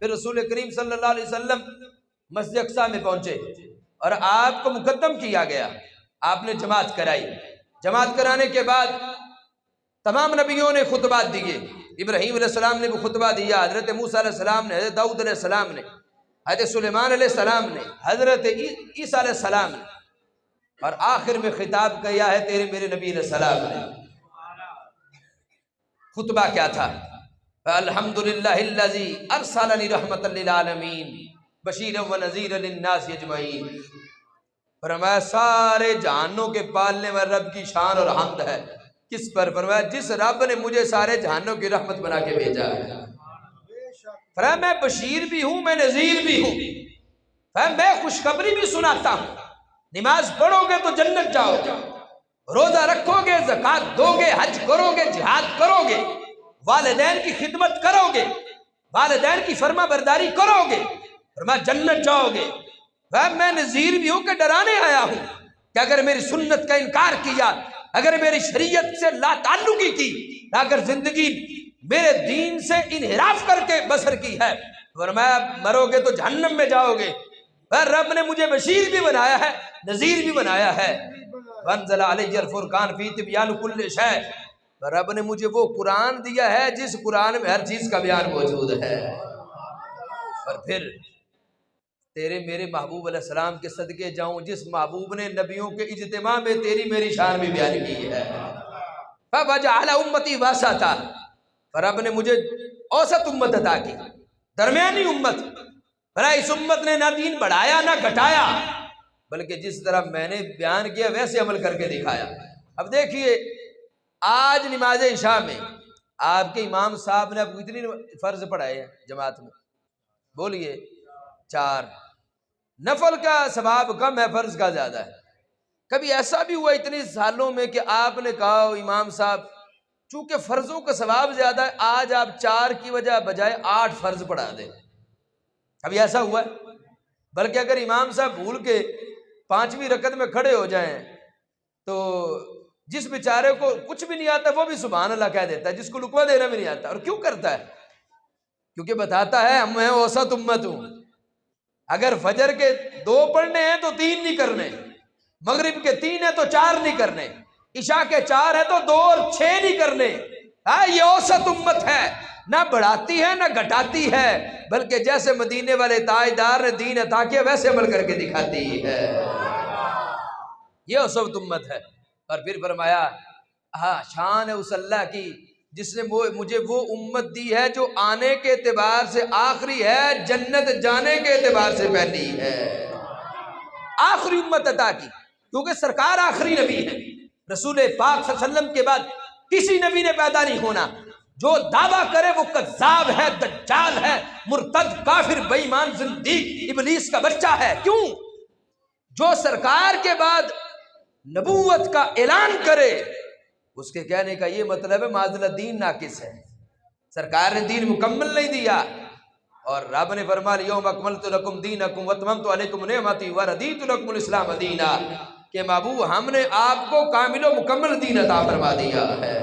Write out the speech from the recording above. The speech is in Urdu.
پھر رسول کریم صلی اللہ علیہ وسلم مسجد اقصیٰ میں پہنچے اور آپ کو مقدم کیا گیا، آپ نے جماعت کرائی۔ جماعت کرانے کے بعد تمام نبیوں نے خطبات دیے، ابراہیم علیہ السلام نے بھی خطبہ دیا، حضرت موسیٰ علیہ السلام نے، حضرت داؤد علیہ السلام نے، حضرت سلیمان علیہ السلام نے، حضرت عیسیٰ علیہ السلام نے، اور آخر میں خطاب کیا ہے تیرے میرے نبی علیہ السلام نے۔ خطبہ کیا تھا؟ الحمدللہ الذی ارسلنی رحمۃ للعالمین بشیرا ونذیرا للناس اجمعین۔ فرمایا سارے جہانوں کے پالنے والے رب کی شان اور حمد ہے، کس پر؟ فرمایا جس رب نے مجھے سارے جہانوں کی رحمت بنا کے بھیجا ہے۔ فرمایا میں بشیر بھی ہوں، میں نذیر بھی ہوں، فرمایا میں خوشخبری بھی سناتا ہوں، نماز پڑھو گے تو جنت جاؤ گے، روزہ رکھو گے، زکوٰۃ دو گے، حج کرو گے، جہاد کرو گے، والدین کی خدمت کرو گے، والدین کی فرما برداری کرو گے، فرمایا جنت جاؤ گے۔ میں نذیر بھی ہوں کہ ڈرانے آیا ہوں کہ اگر میری سنت کا انکار کیا، اگر میری شریعت سے لا تعلقی کی، اگر زندگی میرے دین سے انحراف کر کے بسر کی ہے، فرمایا مرو گے تو جہنم میں جاؤ گے۔ رب نے مجھے بشیر بھی بنایا ہے، نذیر بھی بنایا ہے۔ وانزل علی الفرقان فی تبیان کل شیء، رب نے مجھے وہ قرآن دیا ہے جس قرآن میں ہر چیز کا بیان موجود ہے۔ اور پھر تیرے میرے محبوب علیہ السلام کے صدقے جاؤں جس محبوب نے نبیوں کے اجتماع میں تیری میری شان بھی بیان کی ہے۔ فَوَجَعَلَ أُمَّتِي وَاسَطًا، رب نے مجھے اوسط امت عطا کی، درمیانی امت۔ اس امت نے نہ دین بڑھایا نہ گھٹایا، بلکہ جس طرح میں نے بیان کیا ویسے عمل کر کے دکھایا۔ اب دیکھیے آج نماز عشاء میں آپ کے امام صاحب نے آپ کو کتنی فرض پڑھائے ہیں جماعت میں؟ بولیے 4۔ نفل کا ثواب کم ہے، فرض کا زیادہ ہے۔ کبھی ایسا بھی ہوا اتنے سالوں میں کہ آپ نے کہا امام صاحب چونکہ فرضوں کا ثواب زیادہ ہے، آج آپ 4 کی بجائے 8 فرض پڑھا دیں؟ کبھی ایسا ہوا ہے؟ بلکہ اگر امام صاحب بھول کے 5ویں رکعت میں کھڑے ہو جائیں تو جس بیچارے کو کچھ بھی نہیں آتا وہ بھی سبحان اللہ کہہ دیتا ہے، جس کو لقمہ دینا بھی نہیں آتا۔ اور کیوں کرتا ہے؟ کیونکہ بتاتا ہے میں اوسط امت ہوں، اگر فجر کے 2 پڑھنے ہیں تو 3 نہیں کرنے، مغرب کے 3 ہیں تو 4 نہیں کرنے، عشاء کے 4 ہیں تو 2 اور 6 نہیں کرنے۔ یہ اوسط امت ہے، نہ بڑھاتی ہے نہ گھٹاتی ہے، بلکہ جیسے مدینے والے تاجدار نے دین عطا کیا ویسے عمل کر کے دکھاتی ہے۔ یہ اوسط امت ہے۔ اور پھر فرمایا شان ہے اس اللہ کی جس نے مجھے وہ امت دی ہے جو آنے کے اعتبار سے آخری ہے، جنت جانے کے اعتبار سے پہلی ہے۔ آخری امت عطا کی کیونکہ سرکار آخری نبی ہے، رسول پاک صلی اللہ علیہ وسلم کے بعد کسی نبی نے پیدا نہیں ہونا۔ جو دعویٰ کرے وہ کذاب ہے، دجال ہے، مرتد، کافر، بے ایمان، زندیق، ابلیس کا بچہ ہے۔ کیوں؟ جو سرکار کے بعد نبوت کا اعلان کرے اس کے کہنے کا یہ مطلب ہے معذلہ دین ناقص ہے، سرکار نے دین مکمل نہیں دیا۔ اور رب نے فرمایا یوم اکملت لکم دینکم واتممت علیکم نعمتی ورضیت لکم الاسلام دینا، کہ محبوب ہم نے آپ کو کامل و مکمل دین عطا فرما دیا ہے۔